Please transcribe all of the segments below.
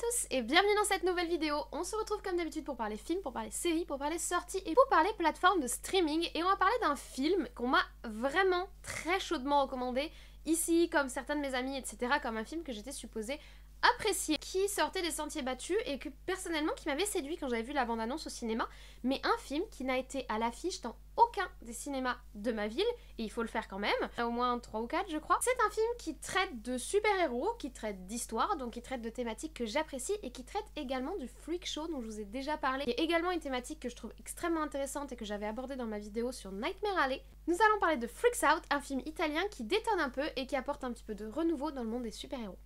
tous et bienvenue dans cette nouvelle vidéo. On se retrouve comme d'habitude pour parler films, pour parler séries, pour parler sorties et pour parler plateformes de streaming. Et on va parler d'un film qu'on m'a vraiment très chaudement recommandé ici, comme certains de mes amis, etc. Comme un film que j'étais supposée apprécié, qui sortait des sentiers battus et que personnellement qui m'avait séduit quand j'avais vu la bande-annonce au cinéma, mais un film qui n'a été à l'affiche dans aucun des cinémas de ma ville, et il faut le faire quand même, au moins 3 ou 4 je crois. C'est un film qui traite de super-héros, qui traite d'histoire, donc qui traite de thématiques que j'apprécie et qui traite également du freak show dont je vous ai déjà parlé, qui est également une thématique que je trouve extrêmement intéressante et que j'avais abordée dans ma vidéo sur Nightmare Alley. Nous allons parler de Freaks Out, un film italien qui détonne un peu et qui apporte un petit peu de renouveau dans le monde des super-héros.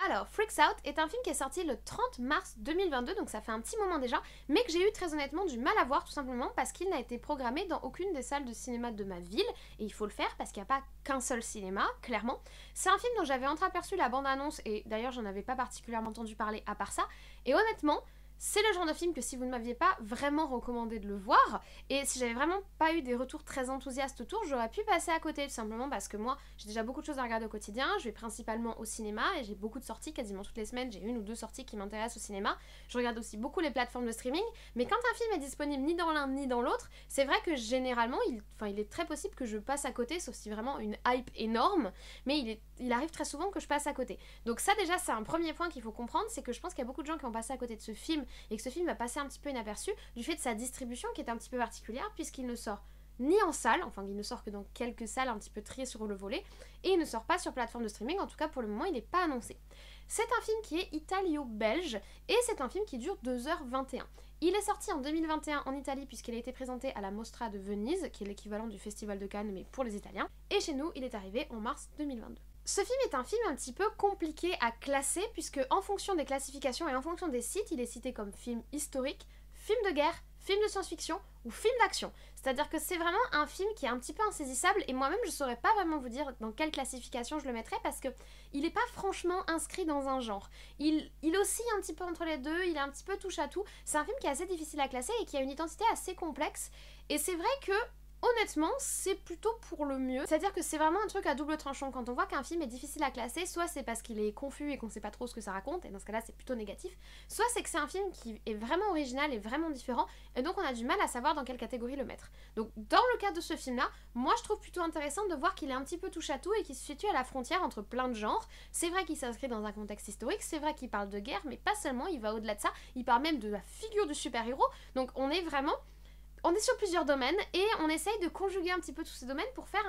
Alors, Freaks Out est un film qui est sorti le 30 mars 2022, donc ça fait un petit moment déjà, mais que j'ai eu très honnêtement du mal à voir tout simplement parce qu'il n'a été programmé dans aucune des salles de cinéma de ma ville, et il faut le faire parce qu'il n'y a pas qu'un seul cinéma, clairement. C'est un film dont j'avais entreaperçu la bande-annonce, et d'ailleurs j'en avais pas particulièrement entendu parler à part ça, et honnêtement, c'est le genre de film que si vous ne m'aviez pas vraiment recommandé de le voir, et si j'avais vraiment pas eu des retours très enthousiastes autour, j'aurais pu passer à côté, tout simplement parce que moi, j'ai déjà beaucoup de choses à regarder au quotidien, je vais principalement au cinéma, et j'ai beaucoup de sorties, quasiment toutes les semaines, j'ai 1 ou 2 sorties qui m'intéressent au cinéma. Je regarde aussi beaucoup les plateformes de streaming, mais quand un film est disponible ni dans l'un ni dans l'autre, c'est vrai que généralement, il est très possible que je passe à côté, sauf si vraiment une hype énorme, mais il arrive très souvent que je passe à côté. Donc ça déjà, c'est un premier point qu'il faut comprendre, c'est que je pense qu'il y a beaucoup de gens qui ont passé à côté de ce film, et que ce film va passer un petit peu inaperçu du fait de sa distribution qui est un petit peu particulière puisqu'il ne sort ni en salle, enfin il ne sort que dans quelques salles un petit peu triées sur le volet, et il ne sort pas sur plateforme de streaming, en tout cas pour le moment il n'est pas annoncé. C'est un film qui est italio-belge et c'est un film qui dure 2h21. Il est sorti en 2021 en Italie puisqu'il a été présenté à la Mostra de Venise, qui est l'équivalent du Festival de Cannes mais pour les Italiens, et chez nous il est arrivé en mars 2022. Ce film est un film un petit peu compliqué à classer puisque en fonction des classifications et en fonction des sites, il est cité comme film historique, film de guerre, film de science-fiction ou film d'action. C'est-à-dire que c'est vraiment un film qui est un petit peu insaisissable et moi-même je saurais pas vraiment vous dire dans quelle classification je le mettrais parce que il est pas franchement inscrit dans un genre. Il oscille un petit peu entre les deux, il est un petit peu touche à tout. C'est un film qui est assez difficile à classer et qui a une identité assez complexe et c'est vrai que honnêtement, c'est plutôt pour le mieux. C'est-à-dire que c'est vraiment un truc à double tranchant. Quand on voit qu'un film est difficile à classer, soit c'est parce qu'il est confus et qu'on sait pas trop ce que ça raconte, et dans ce cas-là c'est plutôt négatif, soit c'est que c'est un film qui est vraiment original et vraiment différent, et donc on a du mal à savoir dans quelle catégorie le mettre. Donc dans le cas de ce film-là, moi je trouve plutôt intéressant de voir qu'il est un petit peu touche à tout et qu'il se situe à la frontière entre plein de genres. C'est vrai qu'il s'inscrit dans un contexte historique, c'est vrai qu'il parle de guerre, mais pas seulement, il va au-delà de ça, il parle même de la figure du super-héros, donc on est sur plusieurs domaines et on essaye de conjuguer un petit peu tous ces domaines pour faire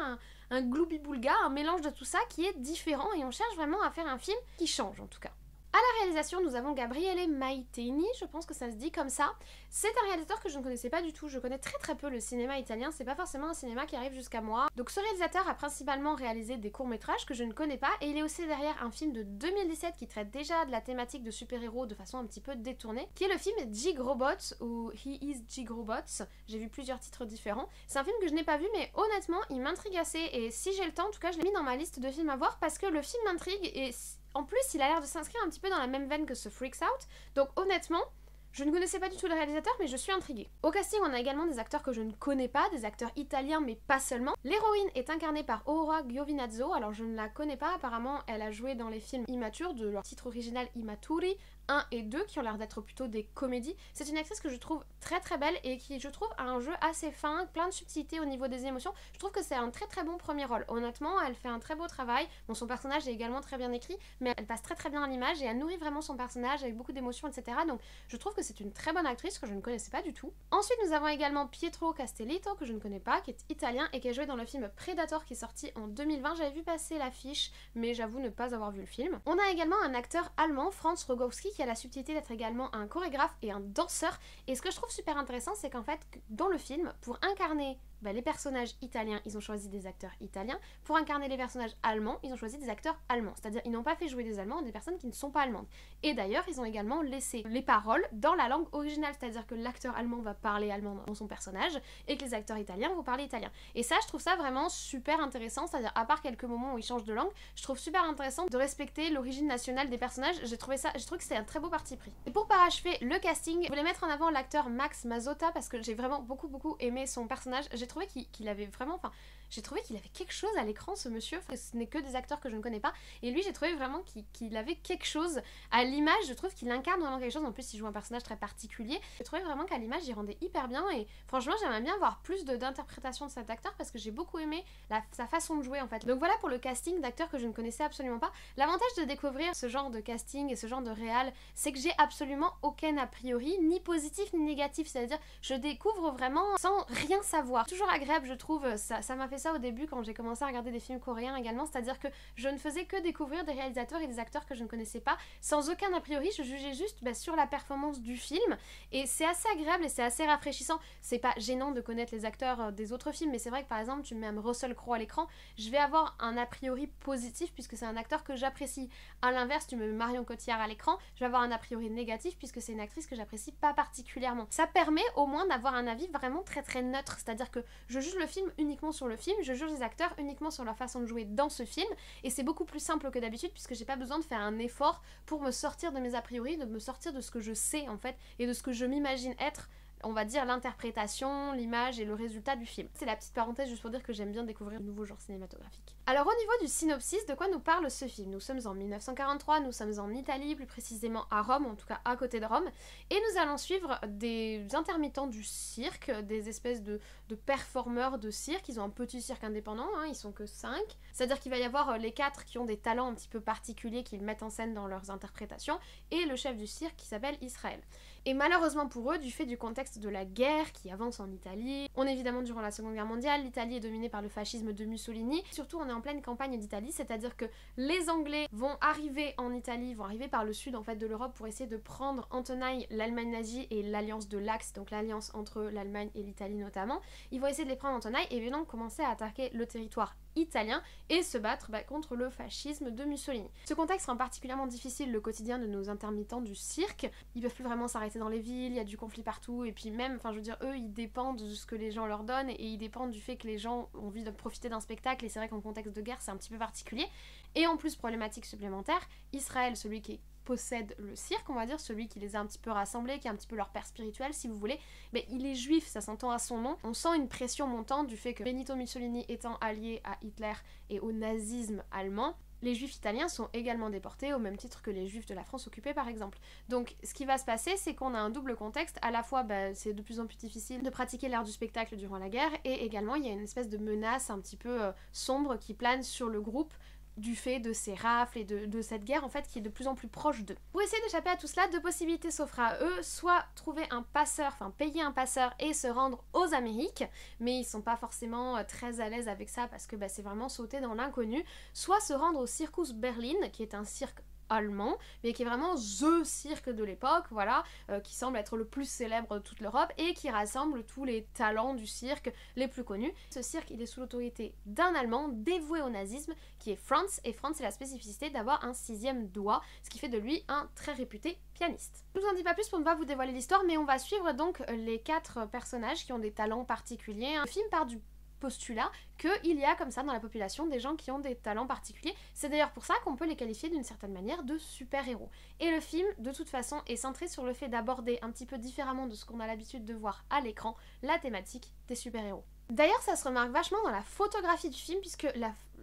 un gloubi-boulga, un mélange de tout ça qui est différent et on cherche vraiment à faire un film qui change en tout cas. À la réalisation, nous avons Gabriele Maitini, je pense que ça se dit comme ça. C'est un réalisateur que je ne connaissais pas du tout, je connais très peu le cinéma italien, c'est pas forcément un cinéma qui arrive jusqu'à moi. Donc ce réalisateur a principalement réalisé des courts-métrages que je ne connais pas et il est aussi derrière un film de 2017 qui traite déjà de la thématique de super-héros de façon un petit peu détournée, qui est le film Jigrobots ou He is Jigrobots. J'ai vu plusieurs titres différents. C'est un film que je n'ai pas vu mais honnêtement il m'intrigue assez et si j'ai le temps, en tout cas je l'ai mis dans ma liste de films à voir parce que le film m'intrigue et en plus, il a l'air de s'inscrire un petit peu dans la même veine que ce Freaks Out, donc honnêtement, je ne connaissais pas du tout le réalisateur, mais je suis intriguée. Au casting, on a également des acteurs que je ne connais pas, des acteurs italiens, mais pas seulement. L'héroïne est incarnée par Aurora Giovinazzo, alors je ne la connais pas, apparemment elle a joué dans les films immatures de leur titre original Immaturi 1 et 2, qui ont l'air d'être plutôt des comédies. C'est une actrice que je trouve très belle et qui, je trouve, a un jeu assez fin, plein de subtilité au niveau des émotions. Je trouve que c'est un très bon premier rôle. Honnêtement, elle fait un très beau travail. Bon, son personnage est également très bien écrit, mais elle passe très bien à l'image et elle nourrit vraiment son personnage avec beaucoup d'émotions, etc. Donc, je trouve que c'est une très bonne actrice que je ne connaissais pas du tout. Ensuite, nous avons également Pietro Castellitto, que je ne connais pas, qui est italien et qui a joué dans le film Predator qui est sorti en 2020. J'avais vu passer l'affiche, mais j'avoue ne pas avoir vu le film. On a également un acteur allemand, Franz Rogowski, qui a la subtilité d'être également un chorégraphe et un danseur. Et ce que je trouve super intéressant, c'est qu'en fait, dans le film, pour incarner les personnages italiens, ils ont choisi des acteurs italiens. Pour incarner les personnages allemands, ils ont choisi des acteurs allemands. C'est-à-dire, ils n'ont pas fait jouer des Allemands, des personnes qui ne sont pas allemandes. Et d'ailleurs, ils ont également laissé les paroles dans la langue originale. C'est-à-dire que l'acteur allemand va parler allemand dans son personnage et que les acteurs italiens vont parler italien. Et ça, je trouve ça vraiment super intéressant. C'est-à-dire, à part quelques moments où ils changent de langue, je trouve super intéressant de respecter l'origine nationale des personnages. J'ai trouvé que c'était un très beau parti pris. Et pour parachever le casting, je voulais mettre en avant l'acteur Max Mazzotta parce que j'ai vraiment beaucoup aimé son personnage. J'ai trouvé qu'il avait vraiment, enfin, j'ai trouvé qu'il avait quelque chose à l'écran, ce monsieur. Ce n'est que des acteurs que je ne connais pas. Et lui, j'ai trouvé vraiment qu'il avait quelque chose à l'image. Je trouve qu'il incarne vraiment quelque chose. En plus, il joue un personnage très particulier. J'ai trouvé vraiment qu'à l'image, il rendait hyper bien. Et franchement, j'aimerais bien voir plus d'interprétation de cet acteur parce que j'ai beaucoup aimé sa façon de jouer en fait. Donc voilà pour le casting d'acteurs que je ne connaissais absolument pas. L'avantage de découvrir ce genre de casting et ce genre de réal, c'est que j'ai absolument aucun a priori, ni positif ni négatif. C'est-à-dire, je découvre vraiment sans rien savoir. Toujours agréable, je trouve. Ça m'a fait ça au début quand j'ai commencé à regarder des films coréens également, c'est-à-dire que je ne faisais que découvrir des réalisateurs et des acteurs que je ne connaissais pas, sans aucun a priori, je jugeais juste sur la performance du film, et c'est assez agréable et c'est assez rafraîchissant. C'est pas gênant de connaître les acteurs des autres films, mais c'est vrai que par exemple, tu mets un Russell Crowe à l'écran, je vais avoir un a priori positif puisque c'est un acteur que j'apprécie. À l'inverse, tu me mets Marion Cotillard à l'écran, je vais avoir un a priori négatif puisque c'est une actrice que j'apprécie pas particulièrement. Ça permet au moins d'avoir un avis vraiment très neutre, c'est-à-dire que je juge le film uniquement sur le film, je juge les acteurs uniquement sur leur façon de jouer dans ce film, et c'est beaucoup plus simple que d'habitude puisque j'ai pas besoin de faire un effort pour me sortir de mes a priori, de me sortir de ce que je sais en fait, et de ce que je m'imagine être, on va dire, l'interprétation, l'image et le résultat du film. C'est la petite parenthèse juste pour dire que j'aime bien découvrir de nouveaux genres cinématographiques. Alors au niveau du synopsis, de quoi nous parle ce film? Nous sommes en 1943, nous sommes en Italie, plus précisément à Rome, en tout cas à côté de Rome, et nous allons suivre des intermittents du cirque, des espèces de performeurs de cirque. Ils ont un petit cirque indépendant, ils sont que 5, c'est-à-dire qu'il va y avoir les 4 qui ont des talents un petit peu particuliers qu'ils mettent en scène dans leurs interprétations, et le chef du cirque qui s'appelle Israël. Et malheureusement pour eux, du fait du contexte de la guerre qui avance en Italie, on est évidemment durant la Seconde Guerre mondiale, l'Italie est dominée par le fascisme de Mussolini, surtout on est en pleine campagne d'Italie, c'est-à-dire que les Anglais vont arriver en Italie, vont arriver par le sud en fait de l'Europe pour essayer de prendre en tenaille l'Allemagne nazie et l'alliance de l'Axe, donc l'alliance entre l'Allemagne et l'Italie notamment. Ils vont essayer de les prendre en tenaille et donc commencer à attaquer le territoire italien et se battre contre le fascisme de Mussolini. Ce contexte rend particulièrement difficile le quotidien de nos intermittents du cirque. Ils peuvent plus vraiment s'arrêter dans les villes, il y a du conflit partout, et puis même, enfin je veux dire, eux ils dépendent de ce que les gens leur donnent et ils dépendent du fait que les gens ont envie de profiter d'un spectacle, et c'est vrai qu'en contexte de guerre c'est un petit peu particulier. Et en plus, problématique supplémentaire, Israël, celui qui possède le cirque, on va dire, celui qui les a un petit peu rassemblés, qui est un petit peu leur père spirituel si vous voulez, mais il est juif, ça s'entend à son nom. On sent une pression montante du fait que Benito Mussolini étant allié à Hitler et au nazisme allemand, les juifs italiens sont également déportés au même titre que les juifs de la France occupée par exemple. Donc ce qui va se passer, c'est qu'on a un double contexte, à la fois c'est de plus en plus difficile de pratiquer l'art du spectacle durant la guerre, et également il y a une espèce de menace un petit peu sombre qui plane sur le groupe du fait de ces rafles et de cette guerre en fait qui est de plus en plus proche d'eux. Pour essayer d'échapper à tout cela, deux possibilités s'offrent à eux, soit trouver un passeur, enfin payer un passeur et se rendre aux Amériques, mais ils sont pas forcément très à l'aise avec ça parce que c'est vraiment sauter dans l'inconnu, soit se rendre au Circus Berlin, qui est un cirque allemand, mais qui est vraiment THE cirque de l'époque, voilà, qui semble être le plus célèbre de toute l'Europe et qui rassemble tous les talents du cirque les plus connus. Ce cirque, il est sous l'autorité d'un Allemand dévoué au nazisme, qui est Franz, et Franz a la spécificité d'avoir un 6e doigt, ce qui fait de lui un très réputé pianiste. Je vous en dis pas plus pour ne pas vous dévoiler l'histoire, mais on va suivre donc les 4 personnages qui ont des talents particuliers. Le film part du postulat qu'il y a comme ça dans la population des gens qui ont des talents particuliers. C'est d'ailleurs pour ça qu'on peut les qualifier d'une certaine manière de super-héros. Et le film, de toute façon, est centré sur le fait d'aborder un petit peu différemment de ce qu'on a l'habitude de voir à l'écran, la thématique des super-héros. D'ailleurs, ça se remarque vachement dans la photographie du film, puisque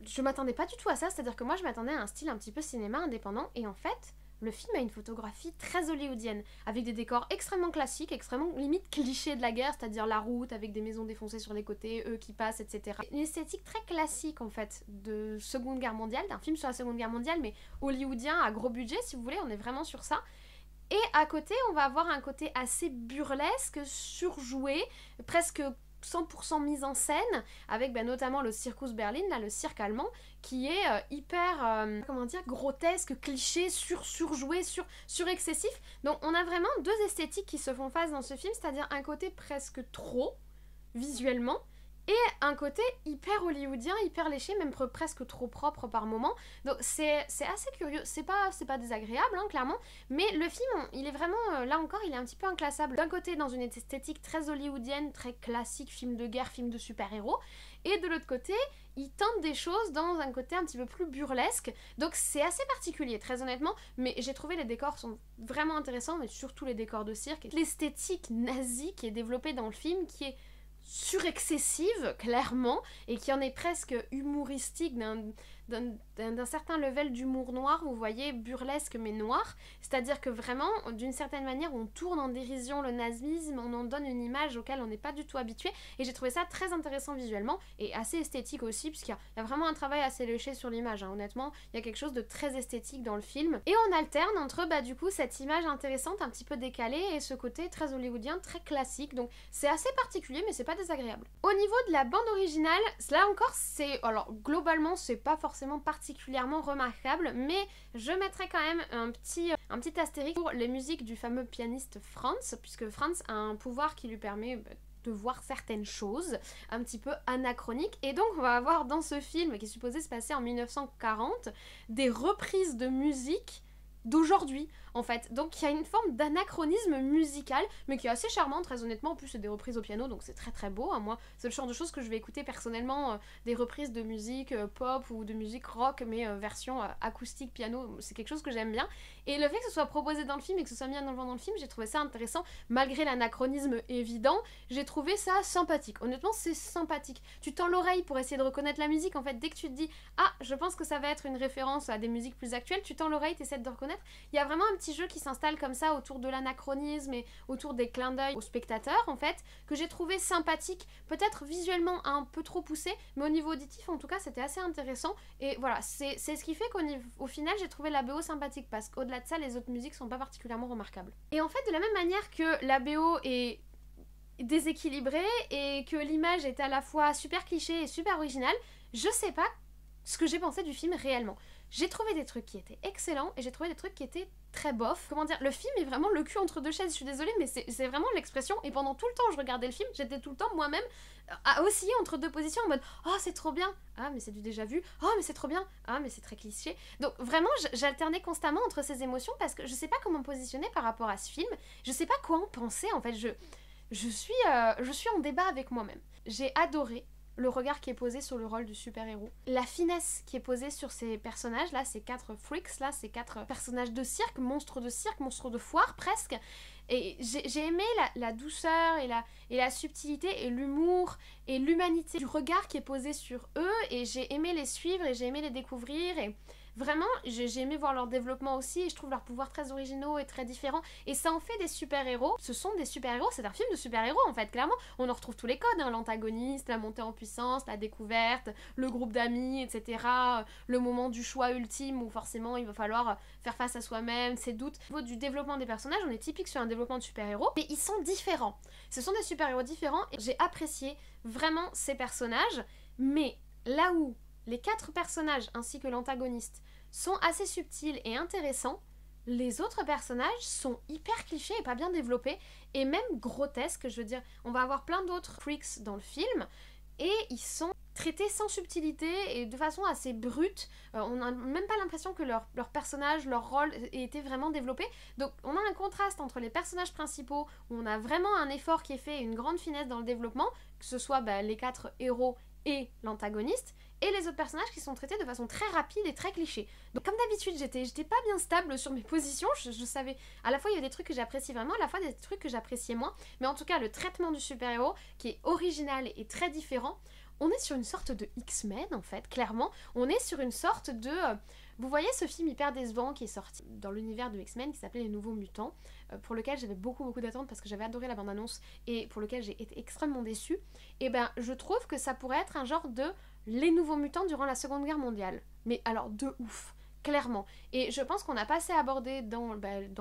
je m'attendais pas du tout à ça, c'est-à-dire que moi je m'attendais à un style un petit peu cinéma indépendant, et en fait, le film a une photographie très hollywoodienne, avec des décors extrêmement classiques, extrêmement limite clichés de la guerre, c'est-à-dire la route avec des maisons défoncées sur les côtés, eux qui passent, etc. Une esthétique très classique en fait de Seconde Guerre mondiale, d'un film sur la Seconde Guerre mondiale, mais hollywoodien à gros budget si vous voulez, on est vraiment sur ça. Et à côté, on va avoir un côté assez burlesque, surjoué, presque 100% mise en scène, avec notamment le Circus Berlin, là, le cirque allemand, qui est hyper, comment dire, grotesque, cliché, surjoué, surexcessif. Donc on a vraiment deux esthétiques qui se font face dans ce film, c'est-à-dire un côté presque trop, visuellement, et un côté hyper hollywoodien, hyper léché, même presque trop propre par moment. Donc c'est assez curieux, c'est pas désagréable hein, clairement, mais le film il est vraiment, là encore il est un petit peu inclassable. D'un côté dans une esthétique très hollywoodienne, très classique, film de guerre, film de super-héros, et de l'autre côté il tente des choses dans un côté un petit peu plus burlesque, donc c'est assez particulier très honnêtement, mais j'ai trouvé les décors sont vraiment intéressants, mais surtout les décors de cirque, l'esthétique nazie qui est développée dans le film, qui est surexcessive, clairement, et qui en est presque humoristique d'un certain level d'humour noir, vous voyez, burlesque mais noir, c'est-à-dire que vraiment, d'une certaine manière, on tourne en dérision le nazisme, on en donne une image auquel on n'est pas du tout habitué, et j'ai trouvé ça très intéressant visuellement, et assez esthétique aussi, puisqu'il y a vraiment un travail assez léché sur l'image, hein. Honnêtement, il y a quelque chose de très esthétique dans le film, et on alterne entre, du coup, cette image intéressante, un petit peu décalée, et ce côté très hollywoodien, très classique, donc c'est assez particulier, mais c'est pas désagréable. Au niveau de la bande originale, là encore, alors globalement, c'est pas forcément particulièrement remarquable, mais je mettrai quand même un petit astérisque pour les musiques du fameux pianiste Franz, puisque Franz a un pouvoir qui lui permet de voir certaines choses un petit peu anachroniques, et donc on va avoir dans ce film qui est supposé se passer en 1940 des reprises de musique d'aujourd'hui en fait, donc il y a une forme d'anachronisme musical mais qui est assez charmant très honnêtement. En plus c'est des reprises au piano donc c'est très très beau hein. Moi c'est le genre de choses que je vais écouter personnellement, des reprises de musique pop ou de musique rock mais version acoustique piano, c'est quelque chose que j'aime bien, et le fait que ce soit proposé dans le film et que ce soit mis en avant dans le film, j'ai trouvé ça intéressant malgré l'anachronisme évident. J'ai trouvé ça sympathique, honnêtement c'est sympathique, tu tends l'oreille pour essayer de reconnaître la musique en fait. Dès que tu te dis ah je pense que ça va être une référence à des musiques plus actuelles, tu tends l'oreille, t'essaies de reconnaître. Il y a vraiment un petit jeu qui s'installe comme ça autour de l'anachronisme et autour des clins d'œil aux spectateurs en fait, que j'ai trouvé sympathique, peut-être visuellement un peu trop poussé, mais au niveau auditif en tout cas c'était assez intéressant, et voilà, c'est ce qui fait qu'au final j'ai trouvé la BO sympathique, parce qu'au-delà de ça les autres musiques sont pas particulièrement remarquables. Et en fait de la même manière que la BO est déséquilibrée et que l'image est à la fois super cliché et super originale, je sais pas ce que j'ai pensé du film réellement. J'ai trouvé des trucs qui étaient excellents et j'ai trouvé des trucs qui étaient très bof. Comment dire, le film est vraiment le cul entre deux chaises, je suis désolée, mais c'est vraiment l'expression, et pendant tout le temps où je regardais le film, j'étais tout le temps moi-même à osciller entre deux positions en mode oh c'est trop bien, ah mais c'est du déjà vu, oh mais c'est trop bien, ah mais c'est très cliché. Donc vraiment j'alternais constamment entre ces émotions parce que je sais pas comment me positionner par rapport à ce film, je sais pas quoi en penser en fait, je suis en débat avec moi-même. J'ai adoré le regard qui est posé sur le rôle du super-héros, la finesse qui est posée sur ces personnages là, ces 4 freaks là, ces 4 personnages de cirque, monstres de foire presque, et j'ai aimé la douceur et la subtilité et l'humour et l'humanité du regard qui est posé sur eux, et j'ai aimé les suivre et j'ai aimé les découvrir, et vraiment j'ai aimé voir leur développement aussi, et je trouve leurs pouvoirs très originaux et très différents, et ça en fait des super-héros. Ce sont des super-héros, c'est un film de super-héros en fait, clairement. On en retrouve tous les codes, hein, l'antagoniste, la montée en puissance, la découverte, le groupe d'amis, etc. Le moment du choix ultime où forcément il va falloir faire face à soi-même, ses doutes. Au niveau du développement des personnages, on est typique sur un développement de super-héros, mais ils sont différents. Ce sont des super-héros différents, et j'ai apprécié vraiment ces personnages, mais là où les 4 personnages ainsi que l'antagoniste sont assez subtils et intéressants, les autres personnages sont hyper clichés et pas bien développés, et même grotesques. Je veux dire, on va avoir plein d'autres freaks dans le film, et ils sont traités sans subtilité et de façon assez brute. On n'a même pas l'impression que leur personnage, leur rôle ait été vraiment développé. Donc on a un contraste entre les personnages principaux, où on a vraiment un effort qui est fait et une grande finesse dans le développement, que ce soit les 4 héros et l'antagoniste, et les autres personnages qui sont traités de façon très rapide et très cliché. Donc comme d'habitude, j'étais pas bien stable sur mes positions, je savais, à la fois il y avait des trucs que j'appréciais vraiment, à la fois des trucs que j'appréciais moins, mais en tout cas le traitement du super-héros, qui est original et très différent. On est sur une sorte de X-Men en fait, clairement, on est sur une sorte de... Vous voyez ce film hyper décevant qui est sorti dans l'univers de X-Men qui s'appelait Les Nouveaux Mutants, pour lequel j'avais beaucoup d'attentes parce que j'avais adoré la bande-annonce et pour lequel j'ai été extrêmement déçue. Et je trouve que ça pourrait être un genre de Les Nouveaux Mutants durant la Seconde Guerre mondiale. Mais alors de ouf, clairement. Et je pense qu'on n'a pas assez abordé dans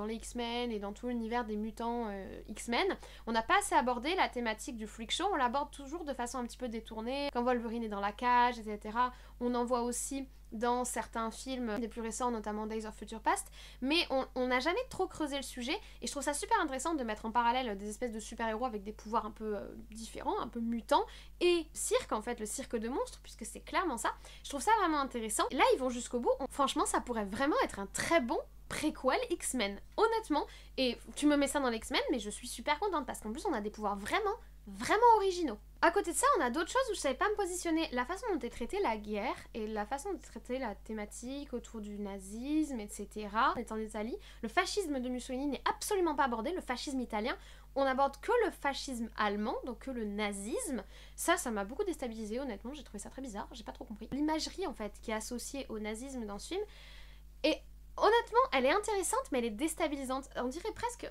les X-Men et dans tout l'univers des mutants X-Men, on n'a pas assez abordé la thématique du freak show, on l'aborde toujours de façon un petit peu détournée, quand Wolverine est dans la cage, etc. on en voit aussi dans certains films des plus récents, notamment Days of Future Past, mais on n'a jamais trop creusé le sujet, et je trouve ça super intéressant de mettre en parallèle des espèces de super-héros avec des pouvoirs un peu différents, un peu mutants, et cirque en fait, le cirque de monstres, puisque c'est clairement ça. Je trouve ça vraiment intéressant. Là, ils vont jusqu'au bout. Franchement, ça pourrait vraiment être un très bon préquel X-Men, honnêtement, et tu me mets ça dans l'X-Men, mais je suis super contente, parce qu'en plus, on a des pouvoirs vraiment originaux. À côté de ça, on a d'autres choses où je savais pas me positionner. La façon dont est traitée la guerre et la façon dont est traitée la thématique autour du nazisme, etc. On est en Italie. Le fascisme de Mussolini n'est absolument pas abordé. Le fascisme italien, on n'aborde que le fascisme allemand, donc que le nazisme. Ça m'a beaucoup déstabilisée, honnêtement. J'ai trouvé ça très bizarre. J'ai pas trop compris. L'imagerie, en fait, qui est associée au nazisme dans ce film. Et honnêtement, elle est intéressante, mais elle est déstabilisante. On dirait presque...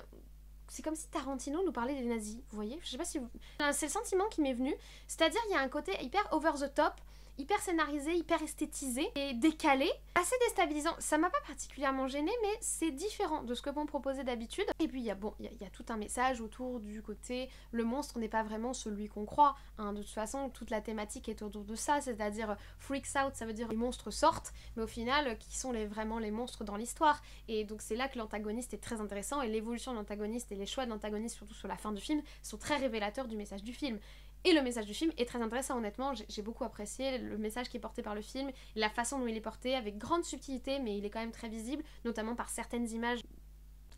C'est comme si Tarantino nous parlait des nazis, vous voyez? Je sais pas si vous... C'est le sentiment qui m'est venu, c'est-à-dire il y a un côté hyper over the top, hyper scénarisé, hyper esthétisé et décalé, assez déstabilisant. Ça m'a pas particulièrement gêné, mais c'est différent de ce que vont proposer d'habitude. Et puis il y a tout un message autour du côté le monstre n'est pas vraiment celui qu'on croit, hein. De toute façon, toute la thématique est autour de ça, c'est-à-dire freaks out, ça veut dire les monstres sortent, mais au final, qui sont vraiment les monstres dans l'histoire. Et donc c'est là que l'antagoniste est très intéressant, et l'évolution de l'antagoniste et les choix de l'antagoniste, surtout sur la fin du film, sont très révélateurs du message du film. Et le message du film est très intéressant, honnêtement, j'ai beaucoup apprécié le message qui est porté par le film, la façon dont il est porté, avec grande subtilité, mais il est quand même très visible, notamment par certaines images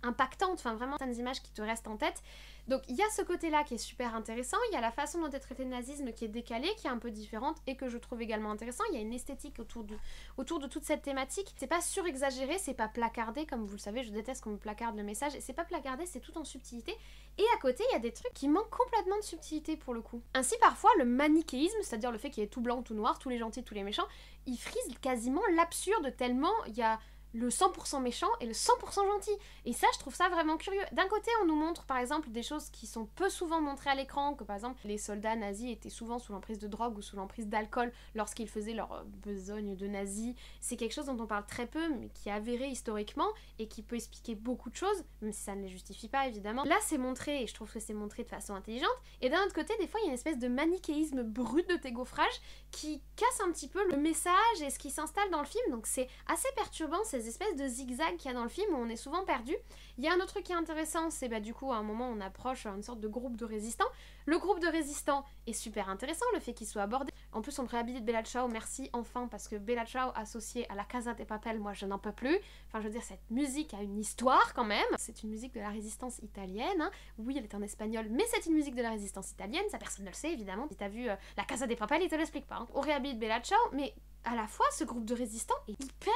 impactantes, enfin vraiment certaines images qui te restent en tête. Donc il y a ce côté-là qui est super intéressant, il y a la façon dont est traité le nazisme qui est décalée, qui est un peu différente et que je trouve également intéressant. Il y a une esthétique autour de toute cette thématique. C'est pas surexagéré, c'est pas placardé, comme vous le savez, je déteste qu'on me placarde le message, et c'est pas placardé, c'est tout en subtilité. Et à côté, il y a des trucs qui manquent complètement de subtilité pour le coup. Ainsi parfois, le manichéisme, c'est-à-dire le fait qu'il y ait tout blanc, tout noir, tous les gentils, tous les méchants, il frise quasiment l'absurde tellement il y a le 100% méchant et le 100% gentil. Et ça, je trouve ça vraiment curieux. D'un côté, on nous montre par exemple des choses qui sont peu souvent montrées à l'écran, que par exemple, les soldats nazis étaient souvent sous l'emprise de drogue ou sous l'emprise d'alcool lorsqu'ils faisaient leur besogne de nazis. C'est quelque chose dont on parle très peu, mais qui est avéré historiquement et qui peut expliquer beaucoup de choses, même si ça ne les justifie pas, évidemment. Là, c'est montré, et je trouve que c'est montré de façon intelligente. Et d'un autre côté, des fois, il y a une espèce de manichéisme brut de tégaufrage qui casse un petit peu le message et ce qui s'installe dans le film. Donc c'est assez perturbant, ces espèces de zigzags qu'il y a dans le film où on est souvent perdu. Il y a un autre truc qui est intéressant, c'est du coup à un moment on approche une sorte de groupe de résistants. Le groupe de résistants est super intéressant, le fait qu'il soit abordé. En plus on me réhabilite Bella Ciao, merci enfin, parce que Bella Ciao associée à la Casa de Papel, moi je n'en peux plus. Enfin je veux dire, cette musique a une histoire quand même. C'est une musique de la résistance italienne, hein. Oui elle est en espagnol, mais c'est une musique de la résistance italienne, ça personne ne le sait évidemment. Si t'as vu la Casa de Papel, il te l'explique pas, hein. On réhabilite Bella Ciao, mais à la fois ce groupe de résistants est hyper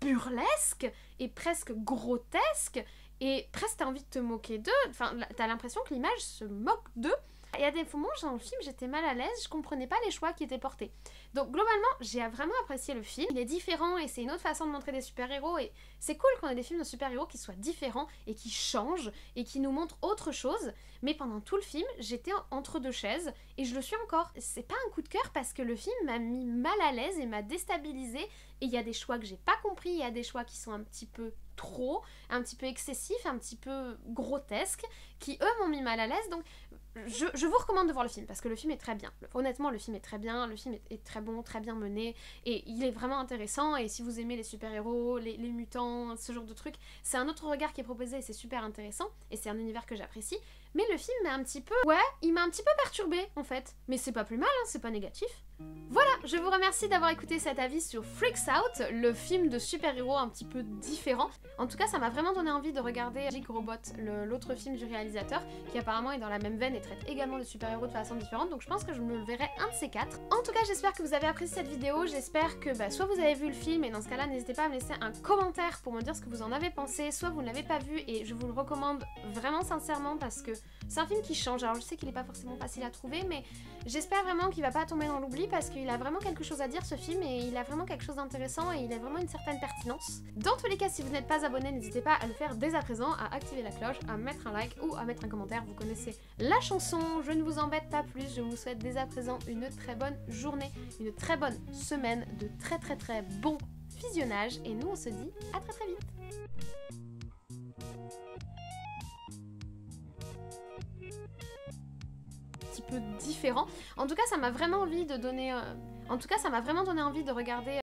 burlesque et presque grotesque, et presque t'as envie de te moquer d'eux, enfin t'as l'impression que l'image se moque d'eux. Il y a des moments dans le film j'étais mal à l'aise, je comprenais pas les choix qui étaient portés. Donc globalement j'ai vraiment apprécié le film, il est différent et c'est une autre façon de montrer des super-héros, et c'est cool qu'on ait des films de super-héros qui soient différents et qui changent et qui nous montrent autre chose. Mais pendant tout le film j'étais entre deux chaises, et je le suis encore. C'est pas un coup de cœur parce que le film m'a mis mal à l'aise et m'a déstabilisée, et il y a des choix que j'ai pas compris, il y a des choix qui sont un petit peu trop, un petit peu excessifs, un petit peu grotesques, qui eux m'ont mis mal à l'aise. Donc je vous recommande de voir le film, parce que le film est très bien. Honnêtement, le film est très bien, le film est très bon, très bien mené, et il est vraiment intéressant. Et si vous aimez les super-héros, les mutants, ce genre de trucs, c'est un autre regard qui est proposé et c'est super intéressant, et c'est un univers que j'apprécie. Mais le film m'a un petit peu... Ouais, il m'a un petit peu perturbée, en fait. Mais c'est pas plus mal, hein, c'est pas négatif. Voilà, je vous remercie d'avoir écouté cet avis sur Freaks Out, le film de super-héros un petit peu différent. En tout cas, ça m'a vraiment donné envie de regarder Jig Robot, l'autre film du réalisateur, qui apparemment est dans la même veine et traite également de super-héros de façon différente, donc je pense que je me le verrai un de ces quatre. En tout cas, j'espère que vous avez apprécié cette vidéo, j'espère que soit vous avez vu le film, et dans ce cas-là, n'hésitez pas à me laisser un commentaire pour me dire ce que vous en avez pensé, soit vous ne l'avez pas vu, et je vous le recommande vraiment sincèrement parce que c'est un film qui change. Alors je sais qu'il n'est pas forcément facile à trouver, mais j'espère vraiment qu'il va pas tomber dans l'oubli, parce qu'il a vraiment quelque chose à dire, ce film, et il a vraiment quelque chose d'intéressant, et il a vraiment une certaine pertinence. Dans tous les cas, si vous n'êtes pas abonné, n'hésitez pas à le faire dès à présent, à activer la cloche, à mettre un like ou à mettre un commentaire. Vous connaissez la chanson, je ne vous embête pas plus, je vous souhaite dès à présent une très bonne journée, une très bonne semaine, de très bon visionnage, et nous on se dit à très vite. petit peu différent. En tout cas, ça m'a vraiment envie de donner... En tout cas, ça m'a vraiment donné envie de regarder